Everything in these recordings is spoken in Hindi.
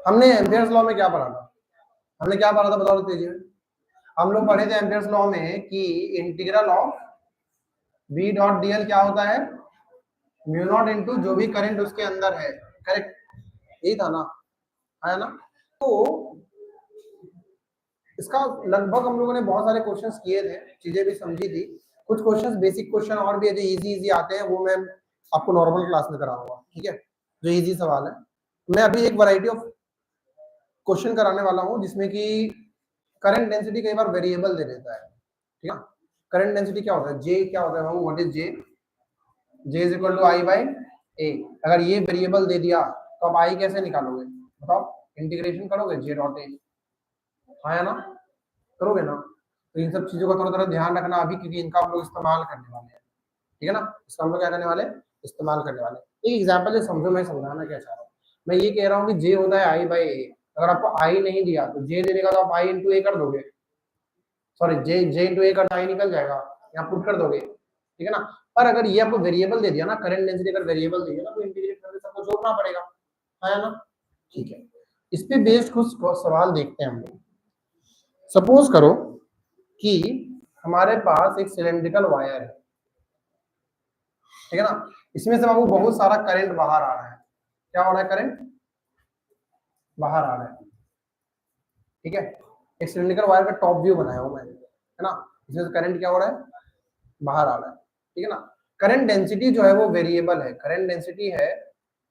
हमने एम्पियर्स लॉ में क्या पढ़ा था? हमने क्या पढ़ा था बताओ तेजी में? हम लोग पढ़े थे एम्पियर्स लॉ में कि integral of v dot dl क्या होता है? म्यू नॉट इनटू जो भी करंट उसके अंदर है। करेक्ट, यही था ना, है ना? तो इसका लगभग हम लोगों ने बहुत सारे क्वेश्चंस किए थे, चीजें भी समझी थी। कुछ क्वेश्चंस बेसिक क्वेश्चन और भी जो इजी इजी आते हैं वो मैं आपको नॉर्मल क्लास में कराऊंगा, ठीक है? जो इजी सवाल है, मैं अभी एक वैरायटी ऑफ क्वेश्चन कराने वाला हूँ जिसमें कि करंट डेंसिटी कई बार वेरिएबल दे देता है, ठीक है? करंट डेंसिटी क्या होता है? जे क्या होता है बाबू? What is J? J is equal to I by A. अगर ये वेरिएबल दे दिया तो आप आई कैसे निकालोगे बताओ? इंटीग्रेशन करोगे जे डॉट ए, हाँ या ना? करोगे ना? तो इन सब चीजों का थोड़ा थोड़ा ध्यान रखना अभी, क्योंकि इनका हम लोग इस्तेमाल करने वाले हैं, ठीक है ना? इसका हम लोग क्या करने वाले? इस्तेमाल करने वाले। एक एग्जाम्पल से समझो मैं समझाना क्या चाह रहा हूँ। मैं ये कह रहा हूँ कि जे होता है आई बाई ए। अगर आपको आई नहीं दिया तो जे दे देगा तो आप आई इंटू ए कर दोगे, सॉरी जे इंटू ए कर आई निकल जाएगा, यहाँ पुट कर दोगे, ठीक है ना? पर अगर ये आपको वेरिएबल दे दिया ना, करंट डेंसिटी अगर वेरिएबल दे दिया ना, तो इंटीग्रेट करके सबको जोड़ना पड़ेगा, है ना? ठीक है, इस पे बेस्ड कुछ सवाल देखते हैं हम लोग। सपोज करो कि हमारे पास एक सिलेंड्रिकल वायर है, ठीक है ना? इसमें से बाबू बहुत सारा करंट बाहर आ रहा है। क्या हो रहा है? करंट बाहर आ रहा है, ठीक है? एक सिलेंड्रिकल वायर का टॉप व्यू बनाया हुआ है ना? इसमें से करंट क्या हो रहा है? बाहर आ रहा है, ठीक है ना? करंट डेंसिटी जो है वो वेरिएबल है। करंट डेंसिटी है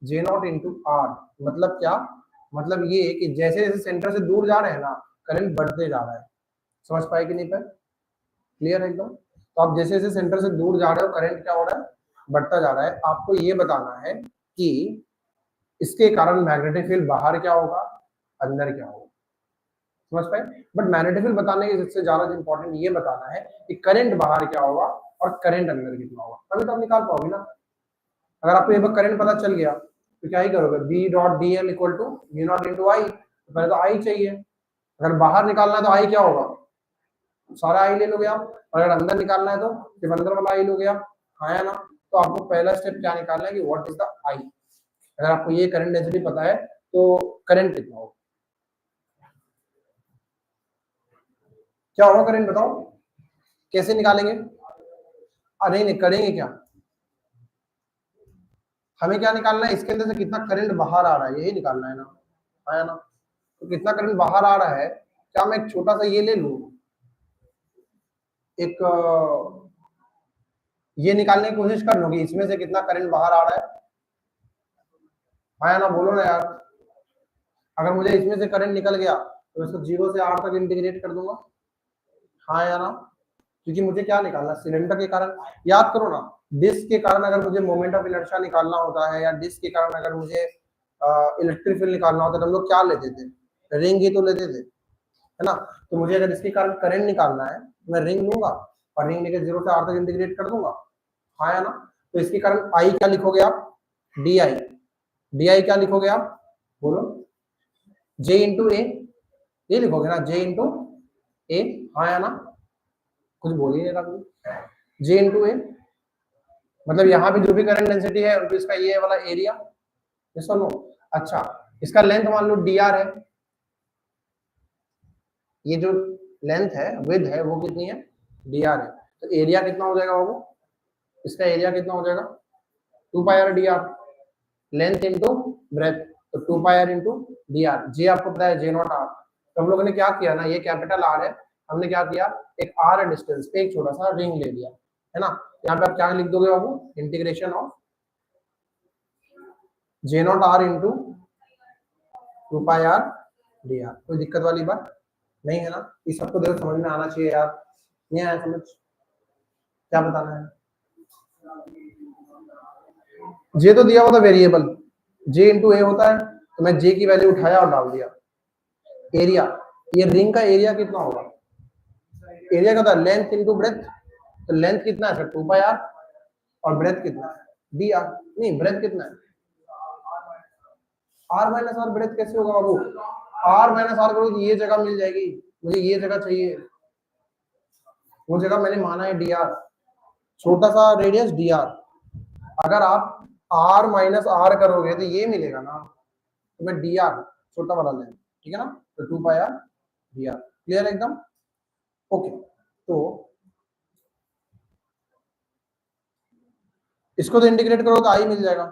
जे नॉट इंटू आर। मतलब क्या? मतलब ये कि जैसे जैसे सेंटर से दूर जा रहे हैं ना, करंट बढ़ते जा रहा है। समझ पाए कि नहीं पाए? क्लियर है एकदम? तो आप जैसे जैसे सेंटर से दूर जा रहे हो, करंट क्या हो रहा है? बढ़ता जा रहा है। आपको ये बताना है कि इसके कारण मैग्नेटिक फील्ड बाहर क्या होगा, अंदर क्या होगा। समझ पाए? बट मैग्नेटिक फील्ड बताने के सबसे ज्यादा इंपॉर्टेंट ये बताना है कि करंट बाहर क्या होगा और करंट अंदर कितना होगा, तभी तो आप निकाल पाओगे ना। अगर आपको ये करंट पता चल गया तो क्या ही करोगे? B dot D L equal to mu not into I. तो पहले तो आई चाहिए, अगर बाहर निकालना है तो आई क्या होगा? सारा आई ले लोगे आप, और अगर अंदर निकालना है तो सिर्फ अंदर वाला आई लोगे आप, हाँ या ना? तो आपको पहला स्टेप क्या निकालना है कि व्हाट इज द आई। अगर आपको ये करंट डेंसिटी पता है तो करंट कितना होगा, क्या होगा करंट बताओ? कैसे निकालेंगे? नहीं नहीं, करेंगे क्या? हमें क्या निकालना है? इसके अंदर से कितना करंट बाहर आ रहा है, यही निकालना है ना, है ना? तो कितना करंट बाहर आ रहा है, क्या मैं एक छोटा सा ये ले लूं, एक ये निकालने की कोशिश कर लूं कि इसमें से कितना करंट बाहर आ रहा है, हाँ या ना? बोलो ना यार। अगर मुझे इसमें से करंट निकल गया तो इसको 0 से 8 तक इंटीग्रेट कर दूंगा, हाँ या ना? क्योंकि मुझे क्या निकालना? सिलेंडर के कारण। याद करो ना, डिस्क के कारण अगर मुझे मोमेंट ऑफ इनर्शिया निकालना होता है, या डिस्क के कारण अगर मुझे इलेक्ट्रिक फील्ड निकालना होता है, तो हम लोग क्या लेते थे? रिंग ही तो लेते थे, है ना? तो मुझे अगर इसके कारण करंट निकालना है तो मैं रिंग लूंगा और रिंग लेके 0 से 8 तक इंटीग्रेट कर दूंगा, हाँ या ना? तो इसके कारण आई क्या लिखोगे आप? D I. डी आई क्या लिखोगे आप? बोलो। जे इंटू ए, ये लिखोगे ना, जे इंटू ए, हाँ या ना? कुछ बोल ही नहीं रहा कोई। जे इंटू ए मतलब यहाँ पे जो भी करंट डेंसिटी है तो इसका ये वाला एरिया, ये सुनो। अच्छा, इसका लेंथ मान लो डी आर है, ये जो लेंथ है, विड्थ है, वो कितनी है? डी आर है। तो एरिया कितना हो जाएगा बाबू? इसका एरिया कितना हो जाएगा? 2 pi R D R. Length into breadth, तो 2 pi R into D R. J आपको पता है, जे नॉट आर। तो हम लोगों ने क्या किया ना, ये कैपिटल आर है, हमने क्या किया, एक आर डिस्टेंस पे एक छोटा सा रिंग ले लिया, है ना? यहाँ पे आप क्या लिख दोगे बाबू? Integration of J not R into 2 pi R D R. कोई दिक्कत वाली बात नहीं है ना? इस सबको देखो समझ में आना चाहिए यार। नहीं आया समझ? क्या बताना है? जे तो दिया हुआ था वेरिएबल, जे इंटू ए होता है, तो मैं जे की वैल्यू उठाया और डाल दिया। एरिया, ये रिंग का एरिया कितना होगा? एरिया का था लेंथ इंटू ब्रेथ, तो लेंथ कितना है सर? 2 पाई आर, और ब्रेथ कितना है? D R. नहीं, ब्रेथ कितना है? Are minus are. ब्रेथ कैसे होगा बाबू? आर माइनस आर करो तो ये जगह मिल जाएगी, मुझे ये जगह चाहिए, वो जगह मैंने माना है डी आर, छोटा सा रेडियस डी आर। अगर आप आर माइनस आर करोगे तो ये मिलेगा ना, तो मैं डी आर छोटा वाला लें, ठीक है ना, तो 2 pi are we are, clear एकदम, ओके। तो इसको तो इंटीग्रेट करो तो आई मिल जाएगा,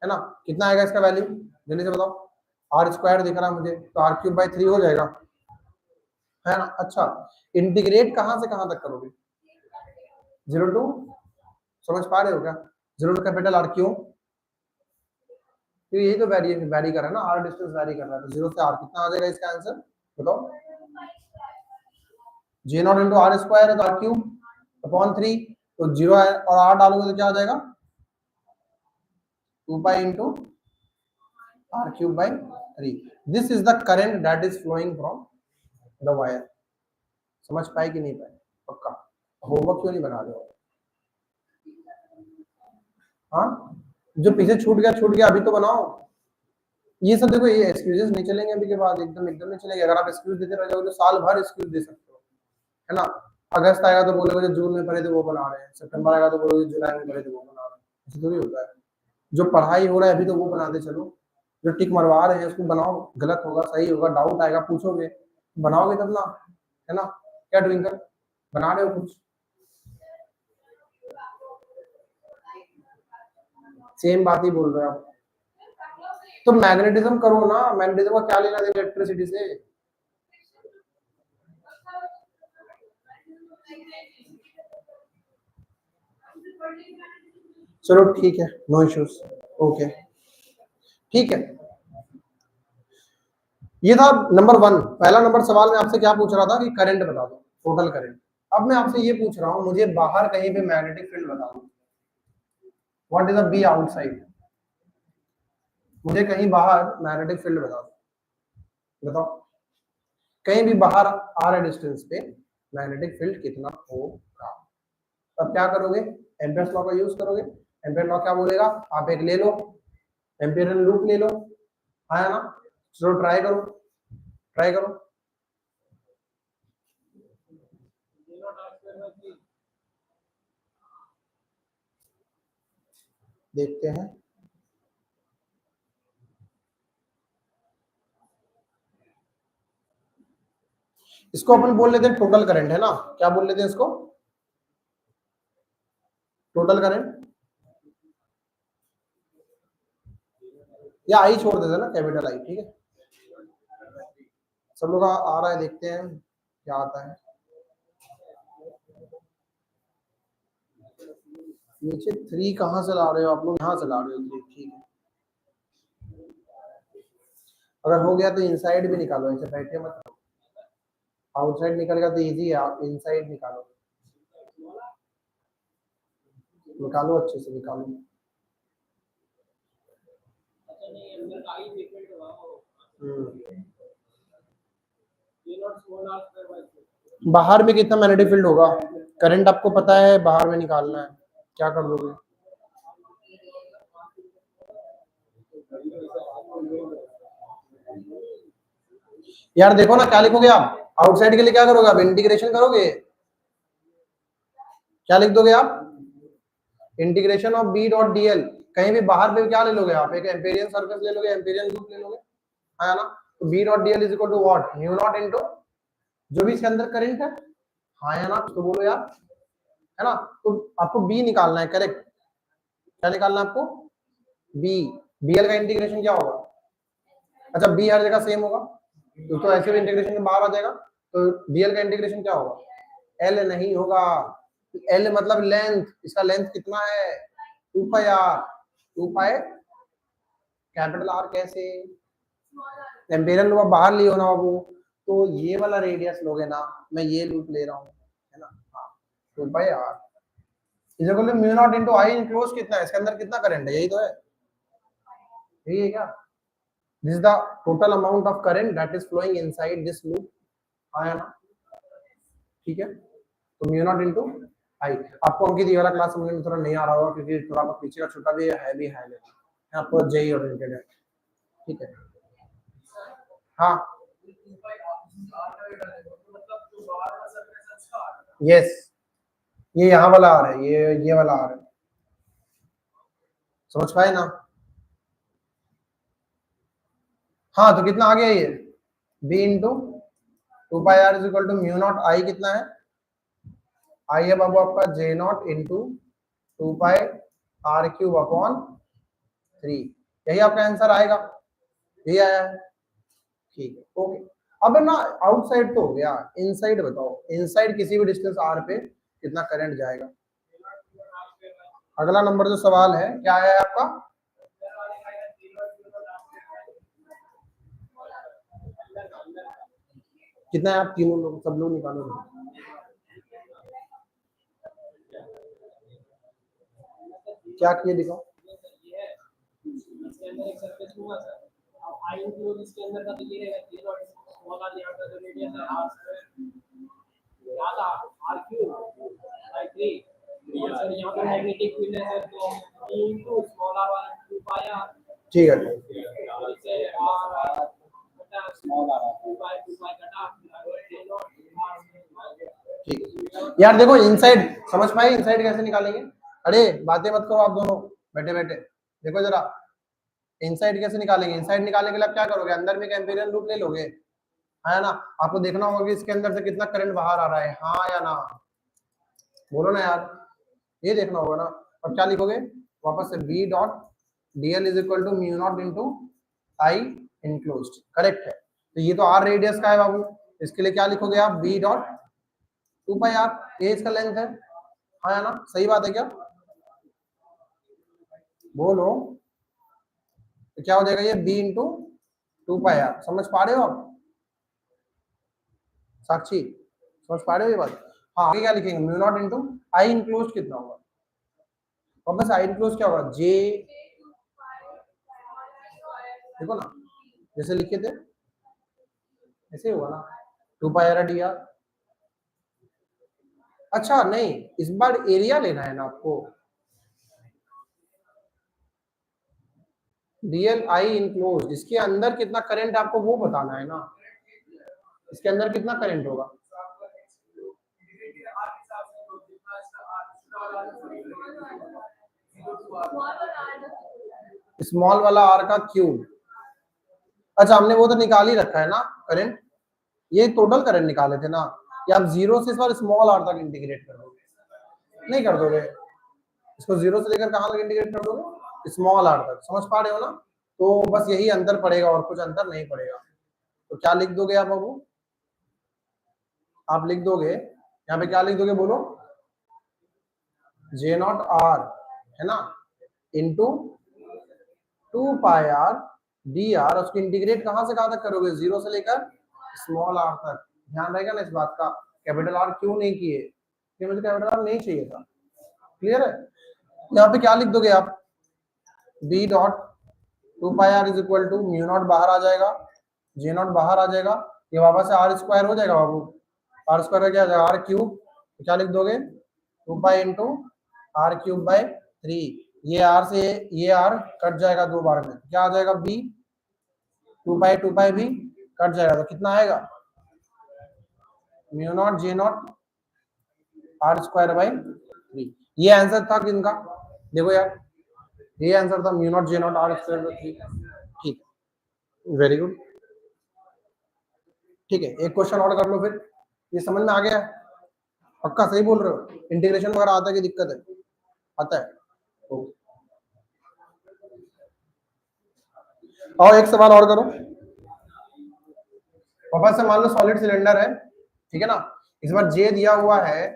है ना, कितना आएगा इसका वैल्यू, जल्दी से बताओ, आर स्क्वायर दिख रहा है मुझे, तो आर क्यूब बाई 3 हो जाएगा, है ना। अच्छा, इंटीग्रेट कहां से कहां तक करोगे, 0 टू, समझ पा रहे हो क्या, 0 टू कैपिटल आर क्यू, तो यही तो वैरी कर रहा है ना, आर डिस्टेंस वैरी कर रहा है, तो 0 से आर कितना आ जाएगा इसका आंसर बताओ, जे नॉट इंटू आर स्क्वायर है तो आर क्यूब अपॉन 3, तो 0 और आर डालोगे तो क्या आ जाएगा 2 pi into R cube by 3, this is the current that is flowing from the wire, समझ पाए कि नहीं पाए, पक्का, होमवर्क क्यों नहीं बना रहे हो, हाँ, जो पीछे छूट गया अभी तो बनाओ, ये सब देखो, ये एक्सक्यूजेस नहीं चलेंगे अभी के बाद, एकदम नहीं चलेंगे, अगर आप एक्सक्यूज देते रह जाओगे तो साल भर एक्सक्यूज दे सकते हो, है ना, अगस्त आएगा तो बोलोगे जो जून में पढ़े थे वो बना रहे हैं, सितंबर आएगा तो बोलोगे जुलाई में पढ़े थे वो बना रहे हैं, ऐसे थोड़ी होता है, जो पढ़ाई हो रहा है अभी तो वो बनाते चलो, जो टिक मरवा रहे हैं उसको बनाओ, गलत होगा सही होगा डाउट आएगा पूछोगे, बनाओगे तब ना, है ना, क्या ट्विंकल बना रहे हो कुछ, सेम बात ही बोल रहे हो आप, तो मैग्नेटिज्म करो ना, मैग्नेटिज्म का क्या लेना देना इलेक्ट्रिसिटी से, चलो ठीक है, नो इश्यूज, ओके, ठीक है, ये था नंबर 1, पहला नंबर सवाल में आपसे क्या पूछ रहा था कि करंट बता दो, टोटल करंट, अब मैं आपसे ये पूछ रहा हूं मुझे बाहर कहीं पे मैग्नेटिक फील्ड बता दो, what is the B outside, मुझे कहीं बाहर मैग्नेटिक फील्ड बता दो, बताओ, कहीं भी बाहर आर डिस्टेंस पे मैग्नेटिक फील्ड कितना होगा, तब क्या करोगे, एम्पियर्स लॉ का यूज करोगे, एम्पियर लॉ क्या बोलेगा, आप एक ले लो, एम्पियरल लूप ले लो, है ना, चलो ट्राई करो, ट्राई करो, देखते हैं, इसको अपन बोल लेते हैं टोटल करंट, है ना, क्या बोल लेते हैं इसको, टोटल करंट, या आई छोड़ देते ना, कैपिटल आई, ठीक है, सब लोग आ रहा है, देखते हैं क्या आता है, नीचे 3 कहां से ला रहे हो आप लोग, यहां से ला रहे हो 3, ठीक है, अगर हो गया तो इनसाइड भी निकालो, ऐसे बैठे मत, आउटसाइड निकल गया तो इजी है, आप इनसाइड निकालो, निकालो अच्छे से निकालो, बाहर में कितना मैग्नेटिक फील्ड होगा, करंट आपको पता है, बाहर में निकालना है, क्या कर लोगे, यार देखो ना क्या लिखोगे आप, आउटसाइड के लिए क्या करोगे आप, इंटीग्रेशन करोगे, क्या लिख दोगे आप, integration of B dot DL, कहीं भी बाहर में क्या ले लोगे आप, एक एम्पेरियन सरफेस ले लोगे, एम्पेरियन लूप ले लोगे, है ना, तो B dot DL is equal to what, mu not into जो भी इसके अंदर करंट है, हाँ या ना, तो बोलो यार, है ना, तो आपको बी निकालना है, करेक्ट, क्या निकालना है आपको, बी, बीएल का इंटीग्रेशन क्या होगा, अच्छा बी हर जगह सेम होगा, तो ऐसे भी इंटीग्रेशन में बाहर आ जाएगा, तो डीएल का इंटीग्रेशन क्या होगा, एल नहीं होगा, एल मतलब लेंथ, इसका लेंथ कितना है 2 pi are, 2 pi capital R, कैसे एम्पेरियल लूप बाहर लियो ना बाबू, तो ये वाला रेडियस लोगे ना, मैं ये लूप ले रहा हूँ, है ना, हाँ 2 pi are is equal to mu not into I enclose, कितना है इसके अंदर, कितना करंट है, यही तो है, यही है क्या, this is the total amount of current that is flowing inside this loop, आया ना, ठीक है, तो म्यू नॉट इनटू आई, आपको अंकित ये वाला क्लास समझने में थोड़ा नहीं आ रहा होगा क्योंकि थोड़ा पीछे का छोटा भी है, भी है लेकिन आपको जेई ओरिएंटेड है, ठीक है, हाँ, यस, ये यहाँ वाला आ रहा है, ये वाला आ रहा है, समझ पाए ना, हाँ तो कितना आ गया ये b into 2πr is equal to mu not I, कितना है आई है बाबू आपका जे नॉट इंटू 2πr³ अपॉन 3। यही आपका आंसर आएगा, यही आया है। ठीक है, ओके। अब ना आउटसाइड तो हो गया, इनसाइड बताओ, इनसाइड किसी भी डिस्टेंस r पे कितना करंट जाएगा। अगला नंबर जो सवाल है क्या है आपका, कितना है, आप तीनों लोग सब लोग निकालो। क्या किए दिखाओ। ठीक है, ठीक है यार, देखो इनसाइड समझ पाए, इनसाइड कैसे निकालेंगे। अरे बातें मत करो आप दोनों बैठे बैठे, देखो जरा इनसाइड कैसे निकालेंगे। इनसाइड निकालने के लिए आप क्या करोगे, अंदर में एक एम्पीरियल लूप ले लोगे, है ना। आपको देखना होगा कि इसके अंदर से कितना करंट बाहर आ रहा है, हाँ या ना, बोलो ना यार, ये देखना होगा ना। अब क्या लिखोगे वापस से, B dot dl is equal to mu not into I enclosed, correct है। तो ये तो आर रेडियस का है बाबू, इसके लिए क्या लिखोगे आप, बी डॉट 2πr, ये इसका लेंथ है, हाँ या ना, सही बात है क्या, बोलो। तो क्या हो जाएगा ये b इंटू 2πr, समझ पा रहे हो आप साक्षी, समझ पा रहे हो ये बात। हाँ आगे क्या लिखेंगे, म्यू नॉट इंटू आई इनक्लोज कितना होगा, और बस आई इनक्लोज क्या होगा, जे, देखो ना जैसे लिखे थे ऐसे होगा ना, 2πr dr। अच्छा नहीं, इस बार एरिया लेना है ना आपको, डीएल आई इनक्लोज, इसके अंदर कितना करंट आपको वो बताना है ना, इसके अंदर कितना करंट होगा। स्मॉल वाला आर का क्यूब, अच्छा हमने वो तो निकाल ही रखा है ना करंट, ये टोटल करंट निकाले थे ना, या आप जीरो से इस बार स्मॉल आर तक इंटीग्रेट कर दोगे, नहीं कर दोगे, इसको जीरो से लेकर कहां तक इंटीग्रेट कर दोगे, स्मॉल आर तक, समझ पा रहे हो ना। तो बस यही अंतर पड़ेगा और कुछ अंतर नहीं पड़ेगा। तो क्या लिख दोगे आप बाबू, आप लिख दोगे यहाँ पे, क्या लिख दोगे बोलो, जे नॉट आर है ना इंटू 2πr dr, उसको इंटीग्रेट कहां से कहां तक करोगे, जीरो से लेकर स्मॉल आर तक। ध्यान रहेगा ना इस बात का, कैपिटल आर क्यों नहीं किए, ये मुझे कैपिटल आर नहीं चाहिए था, क्लियर है। यहाँ पे क्या लिख दोगे आप, b dot 2πr is equal to mu naught बाहर आ जाएगा, जे नॉट बाहर आ जाएगा, ये वापस से आर स्क्वायर हो जाएगा बाबू, आर स्क्वायर क्या आ जाएगा, आर क्यूब, क्या लिख दोगे 2π इंटू आर क्यूब बाय 3, ये आर से ये आर कट जाएगा दो बार में, क्या आ जाएगा b, 2π भी कट जाएगा, तो कितना आएगा mu naught J not R square by 3। ये आंसर था किनका, देखो यार ये आंसर था mu naught J not R square by 3। ठीक, वेरी गुड, ठीक है एक क्वेश्चन और कर लो फिर, ये समझ में आ गया, पक्का सही बोल रहे हो, इंटीग्रेशन वगैरह आता है कि दिक्कत है, आता है। और एक सवाल और करो, वापस से मान लो सॉलिड सिलेंडर है, ठीक है ना, इस बार जे दिया हुआ है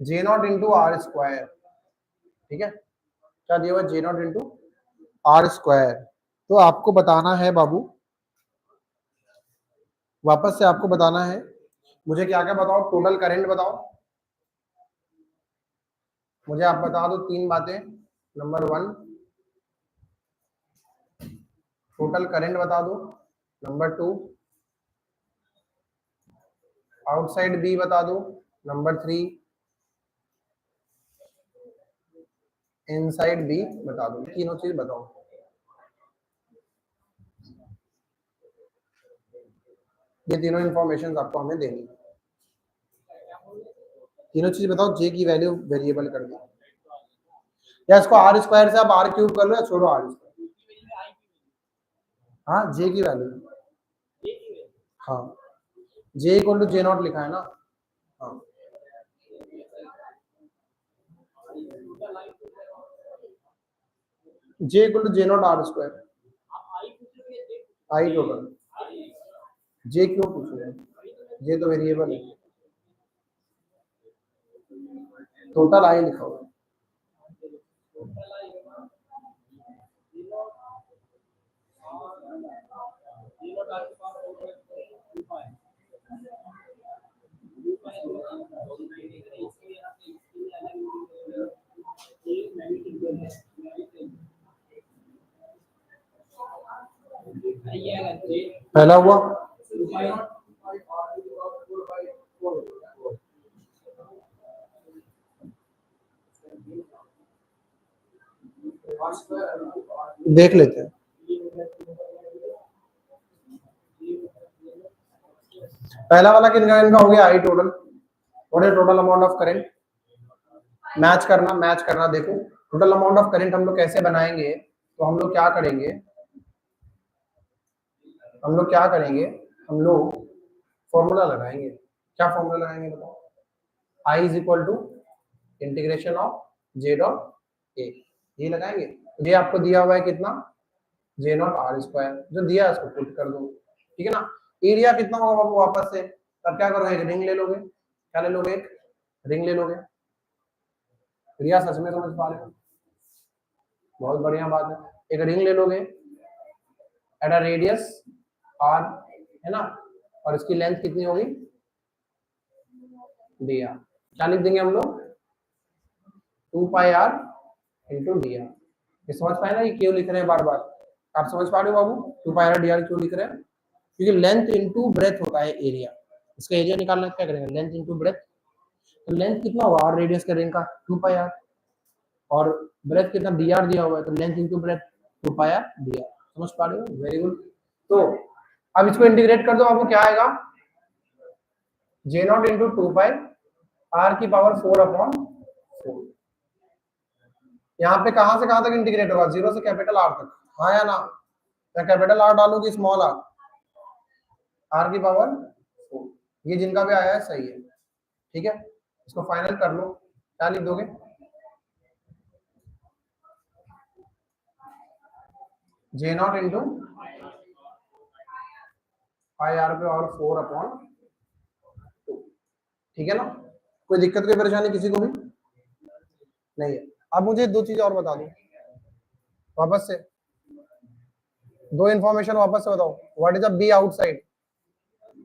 जे नॉट इंटू आर स्क्वायर, ठीक है, क्या दिया हुआ, जे नॉट इंटू आर स्क्वायर। तो आपको बताना है बाबू, वापस से आपको बताना है, मुझे क्या क्या बताओ, टोटल करंट बताओ, मुझे आप बता दो तीन बातें। नंबर 1 टोटल करंट बता दो, नंबर 2 आउटसाइड बी बता दो, नंबर 3 इनसाइड बी बता दो, तीनों चीज बताओ। ये तीनों इंफॉर्मेशन आपको हमें देनी है, तीनों चीज बताओ, जे की वैल्यू वेरिएबल कर दो, या इसको आर स्क्वायर से आप आर क्यूब कर लो, या छोड़ो आर स्क्वायर, हाँ जे की वैल्यू हाँ, J equal to J not लिखा है ना। हाँ, J equal to J not R square, I total. J क्यों पूछ रहे हैं, जे तो वेरिएबल है, टोटल आई लिखा हुआ है। पहला हुआ देख लेते हैं। पहला वाला किनका किनका हो गया, I total. What is total amount of current, match करना। देखो टोटल अमाउंट ऑफ करंट हम लोग कैसे बनाएंगे, तो हम लोग क्या करेंगे, हम लोग फॉर्मूला लगाएंगे। क्या फॉर्मूला लगाएंगे बताओ, I is equal to integration of J dot A, ये लगाएंगे। ये आपको दिया हुआ है कितना, जे नॉट आर स्क्वायर, जो दिया है उसको पुट कर दो, ठीक है ना। एरिया कितना होगा बाबू वापस से, तब क्या करोगे, एक रिंग ले लोगे। क्या ले लोगे, एक रिंग ले लोगे। एरिया सच में समझ पा रहे हो, बहुत बढ़िया बात है। एक रिंग ले लोगे एट अ रेडियस आर, है ना, और इसकी लेंथ कितनी होगी, डी आर। क्या लिख देंगे हम लोग, 2 pi R into D are. ये समझ पाए ना, ये क्यों लिख रहे हैं बार बार, आप समझ पा रहे हो बाबू, 2 पाई आर डी आर क्यों लिख रहे हैं, क्योंकि लेंथ इंटू ब्रेथ होता है एरिया। इसका एरिया निकालना क्या करेंगे, लेंथ इंटू ब्रेथ। तो लेंथ कितना होगा आर रेडियस का रिंग का, 2 पाई आर, और ब्रेथ कितना डी आर दिया हुआ है, तो length into breath 2 pi R D are. समझ पा रहे हो, वेरी गुड। तो अब इसको इंटीग्रेट कर दो, आपको क्या आएगा, J not into 2 pi are की पावर 4 अपॉन 4। यहाँ पे कहां से कहां तक इंटीग्रेट होगा, 0 से कैपिटल आर तक, हाँ या ना। या कैपिटल आर डालूंगी स्मॉल आर, आर की पावर 4, ये जिनका भी आया है सही है, ठीक है। इसको फाइनल कर लो, क्या लिख दोगे, जे नॉट इंटू पाई आर पे और 4 अपॉन 2, ठीक है ना। कोई दिक्कत कोई परेशानी किसी को भी नहीं है। अब मुझे दो चीजें और बता दो वापस से, दो इंफॉर्मेशन वापस से बताओ। What is the B outside,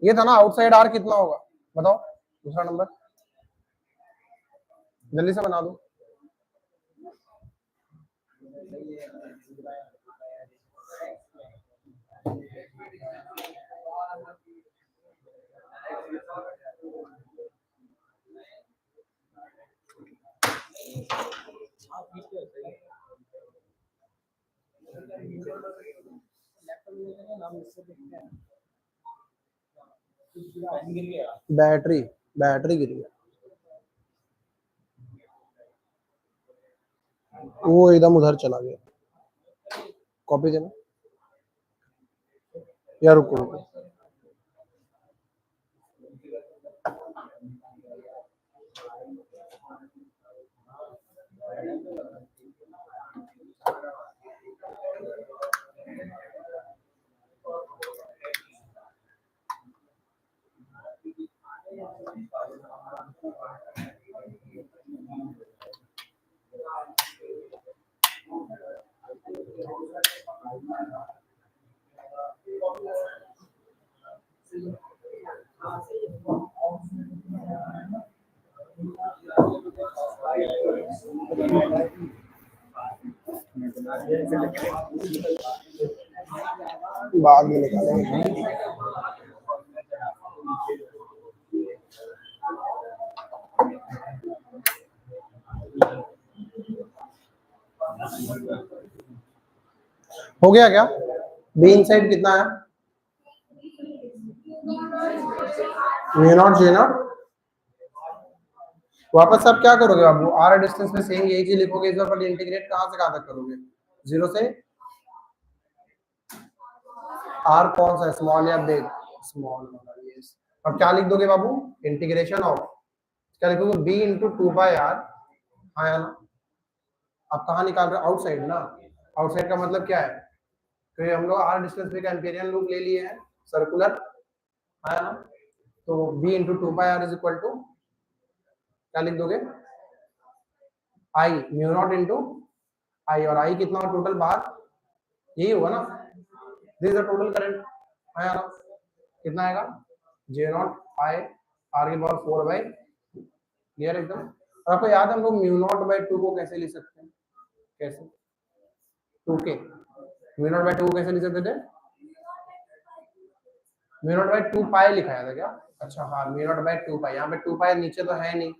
ये था ना आउटसाइड आर कितना होगा, बताओ दूसरा नंबर, जल्दी से बना दो। बैटरी गिर गया, वो एकदम उधर चला गया। कॉपी देना या रुको रुको, बाद में निकालेंगे। हो गया क्या, बी इनसाइड कितना है, म्यू नॉट जे नॉट। वापस आप क्या करोगे बाबू, आर डिस्टेंस में सेम यही चीज लिखोगे, इस बार इंटीग्रेट कहां से कहां तक करोगे, 0 से आर कौन सा है, स्मॉल या बिग, स्मॉल वाला, यस। अब क्या लिख दोगे बाबू, इंटीग्रेशन ऑफ, क्या लिखोगे, b into two by R, हाँ या ना। आप कहाँ निकाल रहे हो, आउटसाइड ना, आउटसाइड का मतलब क्या है, तो हम लोग आर डिस्टेंस पे का एम्पेरियन लूप ले लिए हैं सर्कुलर, हाँ या ना। तो b into two by R is equal to क्या लिख दोगे, I mu not into I, और आई कितना हो टोटल बाहर, यही होगा ना, this is the total current, हाँ या ना। कितना आएगा, जे नॉट आई आर की पावर 4 बाई, क्लियर एकदम। और आपको याद है हम लोग म्यू नॉट बाई 2 को कैसे लिख सकते हैं, कैसे, 2k, म्यू नॉट बाई 2 को कैसे लिख सकते थे, म्यू नॉट बाई 2 पाई लिखाया था क्या, अच्छा हाँ, म्यू नॉट बाई 2 पाई, यहाँ पे 2 पाई नीचे तो है नहीं,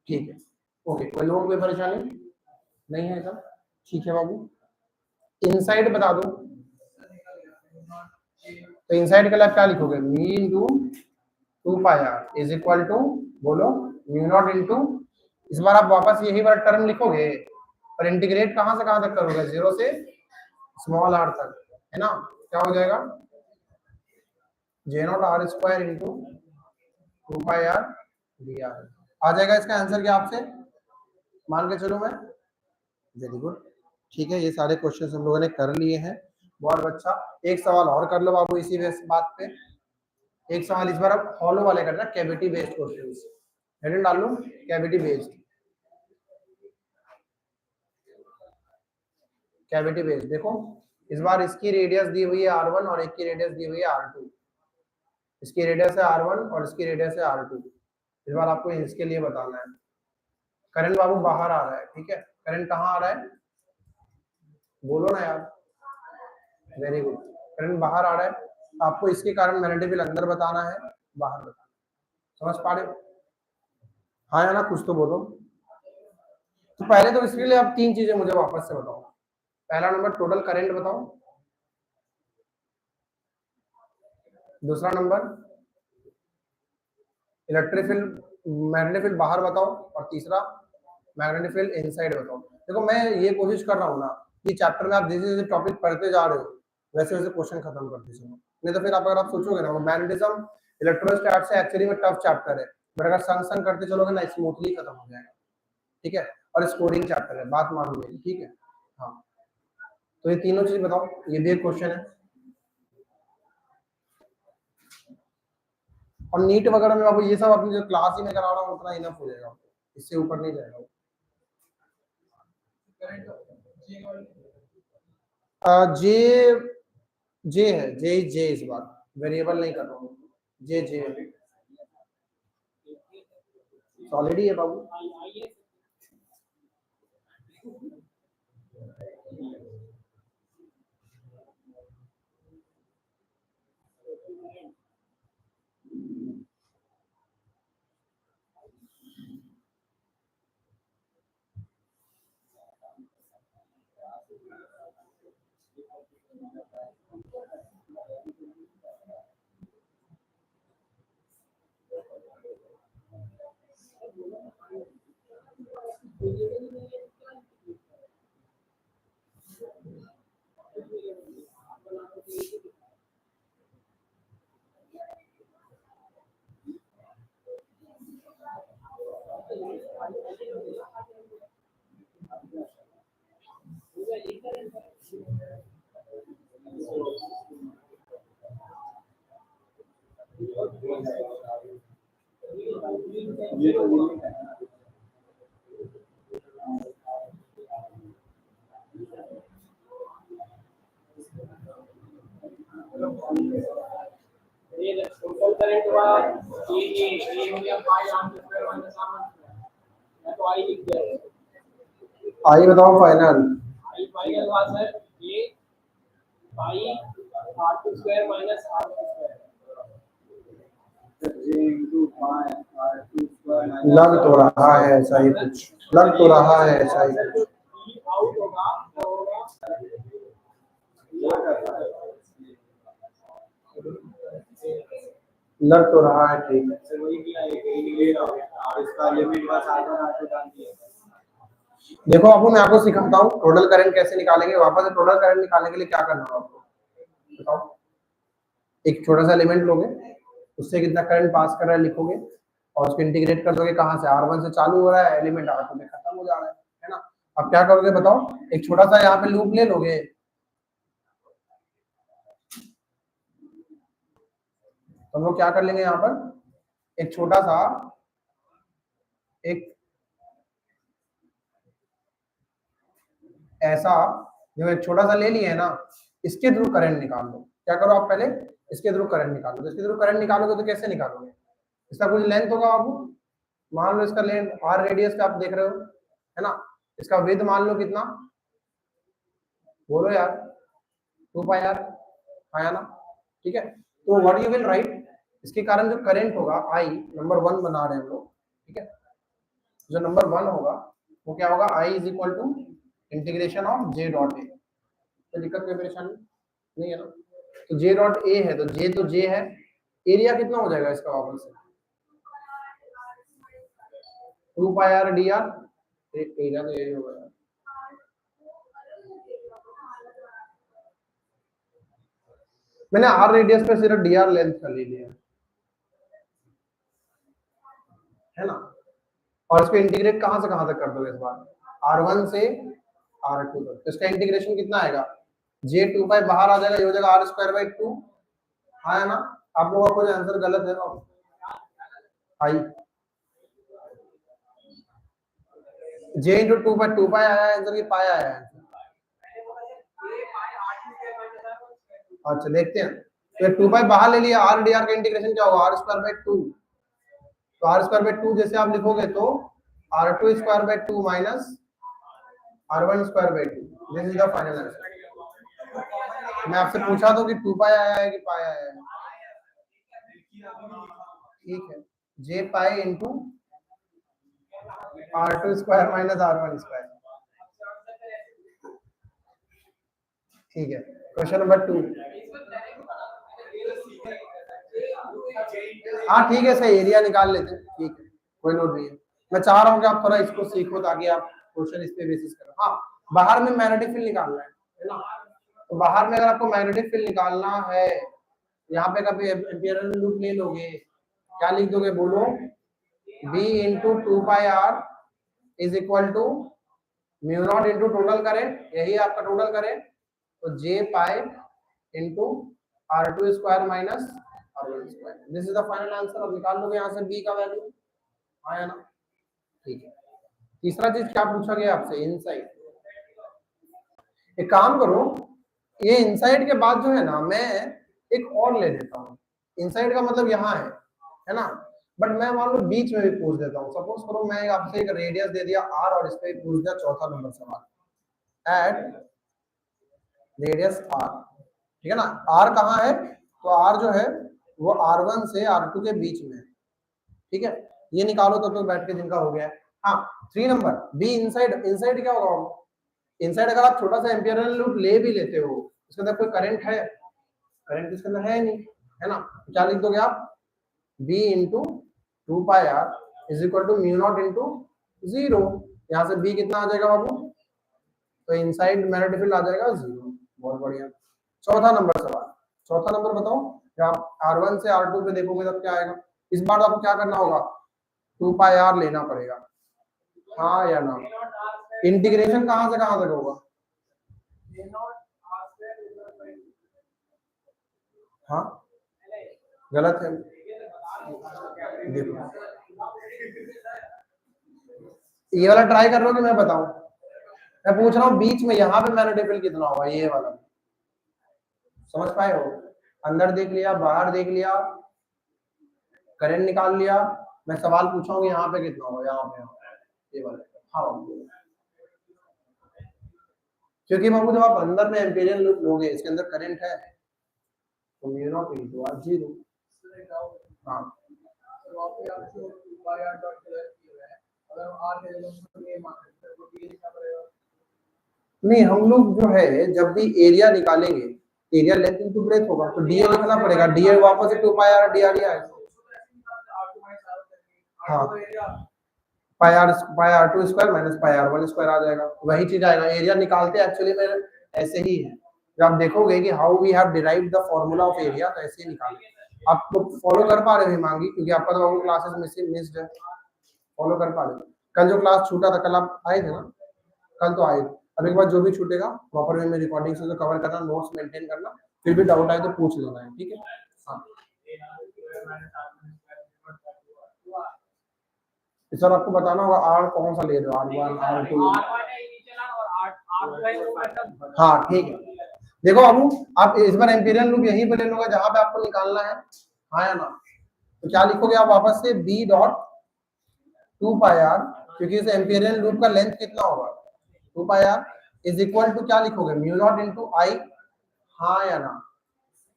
ठीक है, ओके, कोई लोग कोई परेशानी नहीं है सब, ठीक है बाबू। इनसाइड बता दो, तो इनसाइड का लिए क्या लिखोगे, मी into 2 pi are is equal to, बोलो, म्यू नॉट इंटू, इस बार आप वापस यही वाला टर्म लिखोगे, पर इंटीग्रेट कहां से कहां तक करोगे, 0 से स्मॉल आर तक, है ना। क्या हो जाएगा, J not R square into 2 pi R D R, आ जाएगा इसका आंसर क्या आपसे, मान के चलो मैं, वेरी गुड, ठीक है, ये सारे क्वेश्चंस हम लोगों ने कर लिए हैं, बहुत अच्छा। एक सवाल और कर लो बाबू इसी बात पे, एक सवाल इस बार अब हॉलो वाले करना, कैविटी बेस्ड क्वेश्चंस, हेडिंग डाल लो कैविटी बेस्ड, कैविटी बेस्ड, देखो इस बार इसकी रेडियस दी हुई है r1 और एक की रेडियस दी हुई है r2, इसकी रेडियस है r1 और इसकी रेडियस है r2, इस बार आपको इसके लिए बताना है। करंट बाबू बाहर आ रहा है, ठीक है, करंट कहाँ आ रहा है, बोलो ना यार, वेरी गुड, करंट बाहर आ रहा है, आपको इसके कारण मैग्नेटिक फील्ड अंदर बताना है, बाहर बताना, समझ पा रहे हो, हाँ या ना, कुछ तो बोलो। तो पहले तो इसके लिए आप 3 चीजें मुझे वापस से बताओ, पहला नंबर टोटल करंट बताओ, दूसरा number electric field, magnetic field बाहर बताओ, और तीसरा मैग्नेटिक फील्ड इनसाइड बताओ। देखो मैं ये कोशिश कर रहा हूँ ना कि चैप्टर में आप जैसे जैसे टॉपिक पढ़ते जा रहे हो वैसे वैसे क्वेश्चन खत्म करते चलो, नहीं तो फिर आप अगर आप सोचोगे ना, मैग्नेटिज्म इलेक्ट्रोस्टैट से एक्चुअली में टफ चैप्टर है, बट अगर संग संग करते चलोगे ना स्मूथली खत्म हो जाएगा, ठीक है, और स्कोरिंग चैप्टर है, बात मान लो, ठीक है, हाँ। तो ये तीनों चीज बताओ, ये भी एक क्वेश्चन है, और नीट वगैरह में बाबू ये सब अपनी जो क्लास ही में करा रहा हूँ उतना इनफ हो जाएगा, इससे ऊपर नहीं जाएगा। जे जे है, जे इस बार वेरिएबल नहीं कर रहा हूँ, जे सॉलिड ही है बाबू, आई बताओ फाइनल, लग तो रहा है ऐसा ही कुछ, लग तो रहा है ऐसा ही कुछ, लग तो रहा है, ठीक है। देखो आपको मैं आपको सिखाता हूँ टोटल करंट कैसे निकालेंगे, वापस से टोटल करंट निकालने के लिए क्या करना है आपको बताओ, एक छोटा सा एलिमेंट लोगे, उससे कितना करंट पास कर रहा है लिखोगे, और उसको इंटीग्रेट कर दोगे, कहाँ से, R1 से चालू हो रहा है एलिमेंट, R2 में खत्म हो जा रहा है ना। अब क्या करोगे बताओ, एक छोटा सा यहाँ पे लूप ले लोगे, तो हम लोग क्या कर लेंगे यहाँ पर, एक छोटा सा एक ऐसा जो एक छोटा सा ले लिया है ना, इसके थ्रू करंट निकाल लो। क्या करो आप पहले इसके थ्रू करंट निकालो, तो इसके थ्रू करंट निकालोगे तो कैसे निकालोगे, इसका कुछ लेंथ होगा आपको, मान लो इसका लेंथ r रेडियस का आप देख रहे हो है ना, इसका विड्थ मान लो कितना, बोलो यार, 2 पाई r आया ना, ठीक है। तो व्हाट यू विल राइट, इसके कारण जो करंट होगा I नंबर 1 बना रहे हैं हम लोग, ठीक है, जो नंबर 1 होगा वो क्या होगा, I is equal to integration of j dot a, तो दिक्कत कोई परेशानी नहीं है ना। तो j डॉट a है तो j है, एरिया कितना हो जाएगा इसका वापस से 2 पाई r dr, एरिया तो यही होगा। मैंने r रेडियस पे सिर्फ dr लेंथ का ले लिया है ना, और इसको इंटीग्रेट कहां से कहां तक कर दोगे इस बार, r1 से r2 तक, तो इसका इंटीग्रेशन कितना आएगा, j 2 पाई बाहर आ जाएगा, ये हो जाएगा r स्क्वायर बाई 2, हाँ है ना। आप लोगों का कोई आंसर गलत है ना, आई j इंटू 2 पाई आया है आंसर की पाई आया है, अच्छा देखते हैं, तो 2 पाई बाहर ले लिया, r dr का इंटीग्रेशन क्या होगा, r स्क्वायर बाई 2, तो r स्क्वायर बाई 2 जैसे आप लिखोगे तो r2 square by 2 minus r1 square by 2, this is the final answer. मैं आपसे पूछा तो कि 2 पाई आया है कि पाई आया है, ठीक है, j pi into r2 square minus r1 square, ठीक है। क्वेश्चन नंबर 2, हाँ ठीक है, सही एरिया निकाल लेते हैं, ठीक है, कोई नोट नहीं है। मैं चाह रहा हूँ कि आप थोड़ा इसको सीखो ताकि आप क्वेश्चन इस पे बेसिस करो। हाँ, बाहर में मैग्नेटिक फील्ड निकालना है ना, तो बाहर में अगर आपको मैग्नेटिक फील्ड निकालना है, यहाँ पे कभी एम्पियरल लूप ले लोगे, क्या लिख दोगे बोलो, b into 2 pi r is equal to mu not into total current, यही आपका टोटल करेंट, तो j pi into r2 square minus r1 square, this is the final answer. अब निकाल लोगे यहाँ से b का वैल्यू, आया ना, ठीक है। तीसरा चीज क्या पूछा गया आपसे, इनसाइड, एक काम करो, ये इनसाइड के बाद जो है ना, मैं एक और ले लेता हूँ, इनसाइड का मतलब यहाँ है ना, बट मैं मान लो बीच में भी पूछ देता हूँ, सपोज करो मैं आपसे एक रेडियस दे दिया r और इस पे पूछ दिया चौथा नंबर सवाल, एट रेडियस r, ठीक है ना, r कहाँ है, तो r जो है वो r1 से r2 के बीच में है, ठीक है, ये निकालो तो बैठ के जिनका हो गया है। हाँ 3 नंबर बी इनसाइड, इनसाइड क्या होगा, इनसाइड अगर आप छोटा सा एम्पियरल लूप ले भी लेते हो, उसके अंदर कोई करंट है, करंट इसके अंदर है नहीं, है ना, तो क्या लिख दोगे आप, b into 2 pi r is equal to mu not into 0, यहाँ से b कितना आ जाएगा बाबू, तो इनसाइड मैग्नेटिक फील्ड आ जाएगा 0, बहुत बढ़िया। चौथा नंबर सवाल, चौथा नंबर बताओ, जब आप r1 से r2 पे देखोगे तब क्या आएगा, इस बार आपको क्या करना होगा, 2 पाई r लेना पड़ेगा, हाँ या ना, इंटीग्रेशन कहां से कहां तक होगा, हाँ गलत है, देखो ये वाला ट्राई कर लो कि मैं बताऊं, मैं पूछ रहा हूँ बीच में यहाँ पे मैग्नेटिक फील्ड कितना होगा, ये वाला, समझ पाए हो, अंदर देख लिया बाहर देख लिया, करंट निकाल लिया, मैं सवाल पूछा हूँ यहाँ पे कितना होगा, यहाँ पे ये वाला, हाँ क्योंकि बाबू जब आप अंदर में एम्पीरियल लूप लोगे, इसके अंदर करंट है, तो म्यू नॉट इनटू r 0, हाँ नहीं, हम लोग जो है जब भी एरिया निकालेंगे, एरिया लेंथ इनटू ब्रेथ होगा, तो dA लिखना पड़ेगा, dA वापस से 2 पाई r dr ही आएगा, हाँ pi r2 square minus pi r1 square आ जाएगा, वही चीज आएगा, एरिया निकालते एक्चुअली में ऐसे ही है, जब आप देखोगे कि how we have derived the formula of area, तो ऐसे ही निकालेंगे। आप तो फॉलो कर पा रहे हो हिमांगी, क्योंकि आपका तो वो क्लासेस मिस्ड है, फॉलो कर पा रहे हो। कल जो क्लास छूटा था, कल आप आए थे ना, कल तो आए। अभी के बाद जो भी छूटेगा प्रॉपर वे में रिकॉर्डिंग से तो कवर करना, नोट्स मेंटेन करना, फिर भी डाउट आए तो पूछ लेना है, ठीक है। हाँ सर आपको बताना होगा आर कौन सा ले रहे हो, R1 R2। हाँ ठीक है, देखो बाबू आप इस बार एम्पीरियल लूप यहीं पे ले लोगे जहां पे आपको निकालना है, हाँ या ना। तो क्या लिखोगे आप वापस से b डॉट 2 पाई r, क्योंकि इस एम्पीरियल लूप का लेंथ कितना होगा 2 pi r, is equal to क्या लिखोगे म्यू नॉट इनटू i, हाँ या ना।